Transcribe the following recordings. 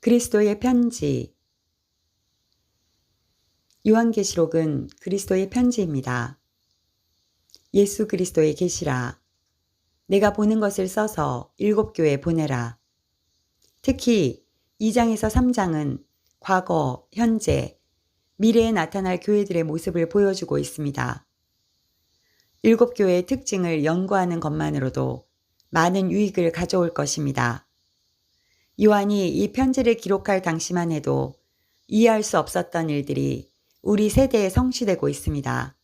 그리스도의 편지. 요한계시록은 그리스도의 편지입니다. 예수 그리스도의 계시라. 내가 보는 것을 써서 7교회에 보내라. 특히 2장에서 3장은 과거, 현재, 미래에 나타날 교회들의 모습을 보여주고 있습니다. 7교회의 특징을 연구하는 것만으로도 많은 유익을 가져올 것입니다. 요한이 이 편지를 기록할 당시만 해도 이해할 수 없었던 일들이 우리 세대에 성취되고 있습니다.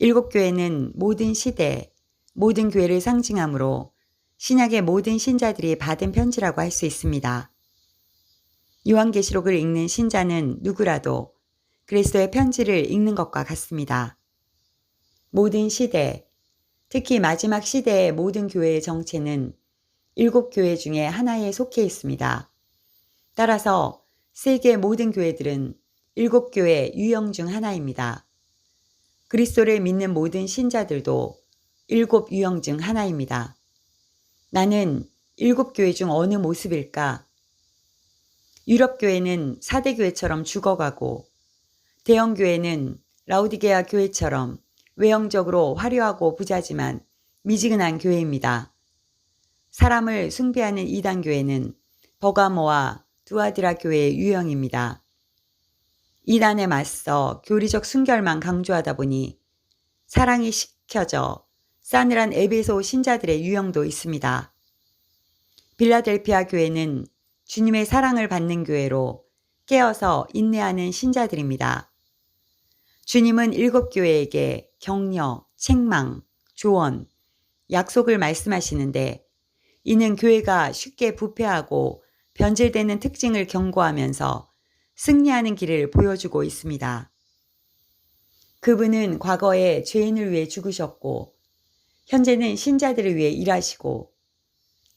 7교회는 모든 시대, 모든 교회를 상징하므로 신약의 모든 신자들이 받은 편지라고 할 수 있습니다. 요한계시록을 읽는 신자는 누구라도 그리스도의 편지를 읽는 것과 같습니다. 모든 시대, 특히 마지막 시대의 모든 교회의 정체는 7교회 중에 하나에 속해 있습니다. 따라서 세계 모든 교회들은 7교회 유형 중 하나입니다. 그리스도를 믿는 모든 신자들도 7 유형 중 하나입니다. 나는 7교회 중 어느 모습일까? 유럽교회는 사대교회처럼 죽어가고 대형교회는 라우디게아 교회처럼 외형적으로 화려하고 부자지만 미지근한 교회입니다. 사람을 숭배하는 이단교회는 버가모와 두아디라 교회의 유형입니다. 이단에 맞서 교리적 순결만 강조하다 보니 사랑이 식혀져 싸늘한 에베소 신자들의 유형도 있습니다. 빌라델피아 교회는 주님의 사랑을 받는 교회로 깨어서 인내하는 신자들입니다. 주님은 7교회에게 격려, 책망, 조언, 약속을 말씀하시는데 이는 교회가 쉽게 부패하고 변질되는 특징을 경고하면서 승리하는 길을 보여주고 있습니다. 그분은 과거에 죄인을 위해 죽으셨고 현재는 신자들을 위해 일하시고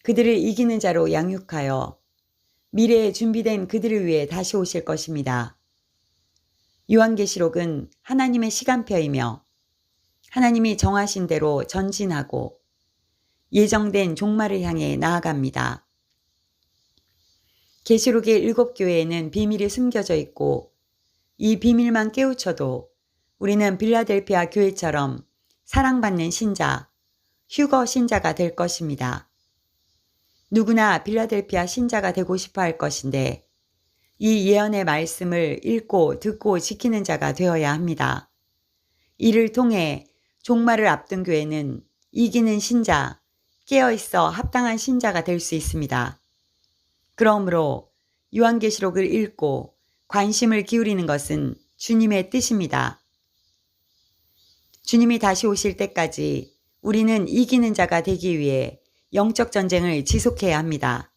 그들을 이기는 자로 양육하여 미래에 준비된 그들을 위해 다시 오실 것입니다. 요한계시록은 하나님의 시간표이며 하나님이 정하신 대로 전진하고 예정된 종말을 향해 나아갑니다. 계시록의 7교회에는 비밀이 숨겨져 있고 이 비밀만 깨우쳐도 우리는 빌라델피아 교회처럼 사랑받는 신자, 휴거 신자가 될 것입니다. 누구나 빌라델피아 신자가 되고 싶어 할 것인데 이 예언의 말씀을 읽고 듣고 지키는 자가 되어야 합니다. 이를 통해 종말을 앞둔 교회는 이기는 신자, 깨어있어 합당한 신자가 될 수 있습니다. 그러므로 요한계시록을 읽고 관심을 기울이는 것은 주님의 뜻입니다. 주님이 다시 오실 때까지 우리는 이기는 자가 되기 위해 영적 전쟁을 지속해야 합니다.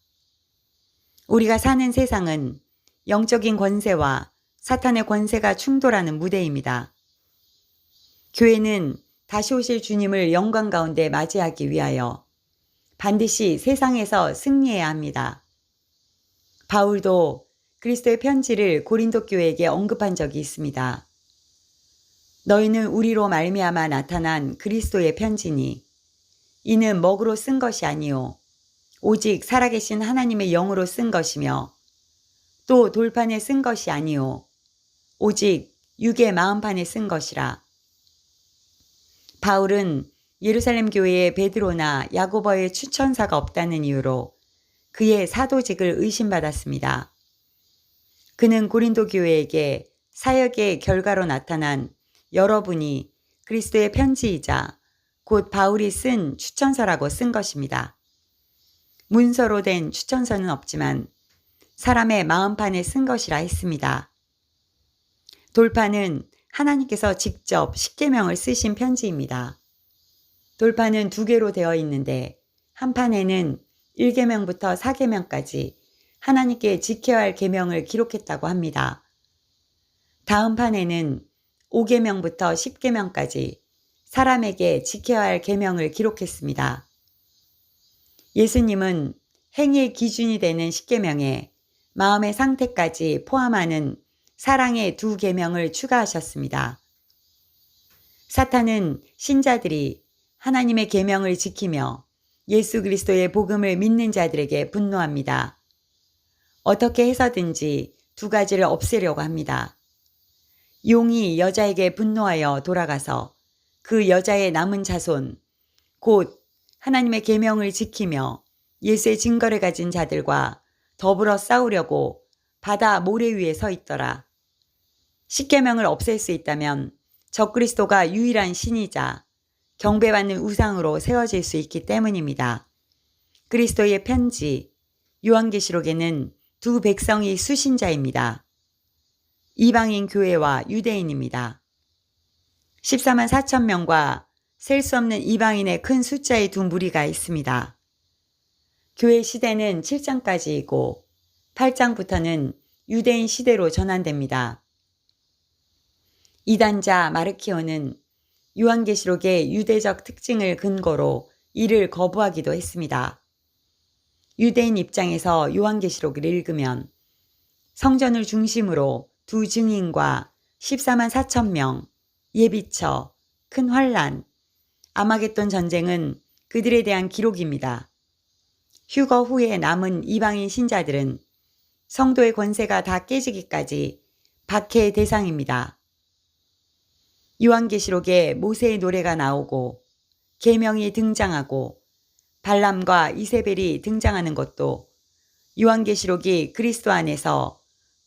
우리가 사는 세상은 영적인 권세와 사탄의 권세가 충돌하는 무대입니다. 교회는 다시 오실 주님을 영광 가운데 맞이하기 위하여 반드시 세상에서 승리해야 합니다. 바울도 그리스도의 편지를 고린도 교회에게 언급한 적이 있습니다. 너희는 우리로 말미암아 나타난 그리스도의 편지니 이는 먹으로 쓴 것이 아니요 오직 살아계신 하나님의 영으로 쓴 것이며 또 돌판에 쓴 것이 아니요 오직 육의 마음판에 쓴 것이라. 바울은 예루살렘 교회에 베드로나 야고보의 추천사가 없다는 이유로 그의 사도직을 의심받았습니다. 그는 고린도 교회에게 사역의 결과로 나타난 여러분이 그리스도의 편지이자 곧 바울이 쓴 추천서라고 쓴 것입니다. 문서로 된 추천서는 없지만 사람의 마음판에 쓴 것이라 했습니다. 돌판은 하나님께서 직접 십계명을 쓰신 편지입니다. 돌판은 2개로 되어 있는데 한 판에는 1계명부터 4계명까지 하나님께 지켜야 할 계명을 기록했다고 합니다. 다음 판에는 5계명부터 10계명까지 사람에게 지켜야 할 계명을 기록했습니다. 예수님은 행위의 기준이 되는 10계명에 마음의 상태까지 포함하는 사랑의 2계명을 추가하셨습니다. 사탄은 신자들이 하나님의 계명을 지키며 예수 그리스도의 복음을 믿는 자들에게 분노합니다. 어떻게 해서든지 두 가지를 없애려고 합니다. 용이 여자에게 분노하여 돌아가서 그 여자의 남은 자손, 곧 하나님의 계명을 지키며 예수의 증거를 가진 자들과 더불어 싸우려고 바다 모래 위에 서 있더라. 십계명을 없앨 수 있다면 적그리스도가 유일한 신이자 경배받는 우상으로 세워질 수 있기 때문입니다. 그리스도의 편지 요한계시록에는 두 백성이 수신자입니다. 이방인 교회와 유대인입니다. 14만 4천 명과 셀 수 없는 이방인의 큰 숫자의 두 무리가 있습니다. 교회 시대는 7장까지이고 8장부터는 유대인 시대로 전환됩니다. 이단자 마르키오는 요한계시록의 유대적 특징을 근거로 이를 거부하기도 했습니다. 유대인 입장에서 요한계시록을 읽으면 성전을 중심으로 두 증인과 14만 4천 명, 예비처, 큰 환란, 아마겟돈 전쟁은 그들에 대한 기록입니다. 휴거 후에 남은 이방인 신자들은 성도의 권세가 다 깨지기까지 박해의 대상입니다. 요한계시록에 모세의 노래가 나오고 계명이 등장하고 발람과 이세벨이 등장하는 것도 요한계시록이 그리스도 안에서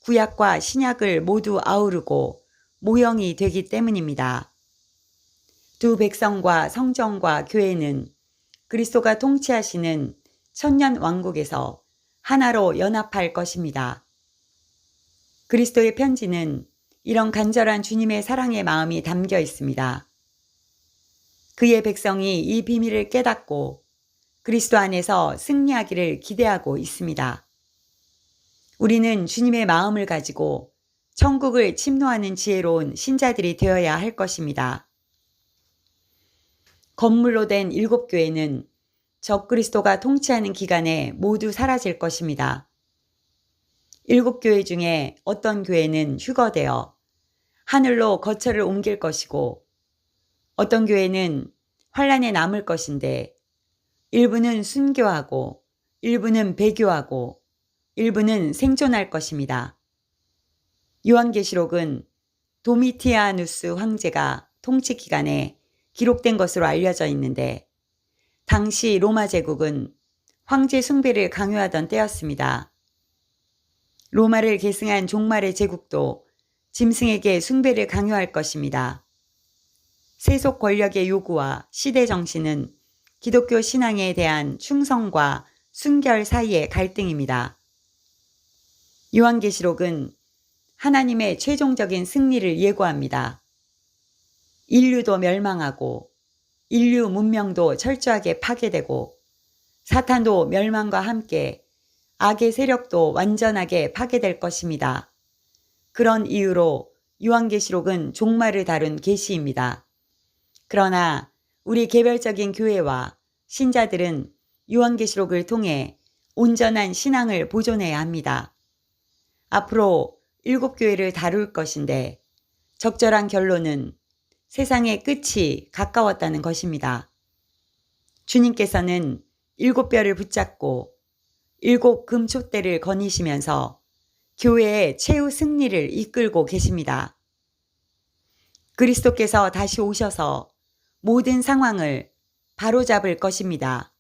구약과 신약을 모두 아우르고 모형이 되기 때문입니다. 두 백성과 성전과 교회는 그리스도가 통치하시는 천년 왕국에서 하나로 연합할 것입니다. 그리스도의 편지는 이런 간절한 주님의 사랑의 마음이 담겨 있습니다. 그의 백성이 이 비밀을 깨닫고 그리스도 안에서 승리하기를 기대하고 있습니다. 우리는 주님의 마음을 가지고 천국을 침노하는 지혜로운 신자들이 되어야 할 것입니다. 건물로 된 7교회는 적그리스도가 통치하는 기간에 모두 사라질 것입니다. 7교회 중에 어떤 교회는 휴거되어 하늘로 거처를 옮길 것이고 어떤 교회는 환란에 남을 것인데 일부는 순교하고 일부는 배교하고 일부는 생존할 것입니다. 요한계시록은 도미티아누스 황제가 통치 기간에 기록된 것으로 알려져 있는데 당시 로마 제국은 황제 숭배를 강요하던 때였습니다. 로마를 계승한 종말의 제국도 짐승에게 숭배를 강요할 것입니다. 세속 권력의 요구와 시대 정신은 기독교 신앙에 대한 충성과 순결 사이의 갈등입니다. 요한계시록은 하나님의 최종적인 승리를 예고합니다. 인류도 멸망하고 인류 문명도 철저하게 파괴되고 사탄도 멸망과 함께 악의 세력도 완전하게 파괴될 것입니다. 그런 이유로 요한계시록은 종말을 다룬 계시입니다. 그러나 우리 개별적인 교회와 신자들은 요한계시록을 통해 온전한 신앙을 보존해야 합니다. 앞으로 7교회를 다룰 것인데 적절한 결론은 세상의 끝이 가까웠다는 것입니다. 주님께서는 7뼈를 붙잡고 7 금촛대를 거니시면서 교회의 최후 승리를 이끌고 계십니다. 그리스도께서 다시 오셔서 모든 상황을 바로잡을 것입니다.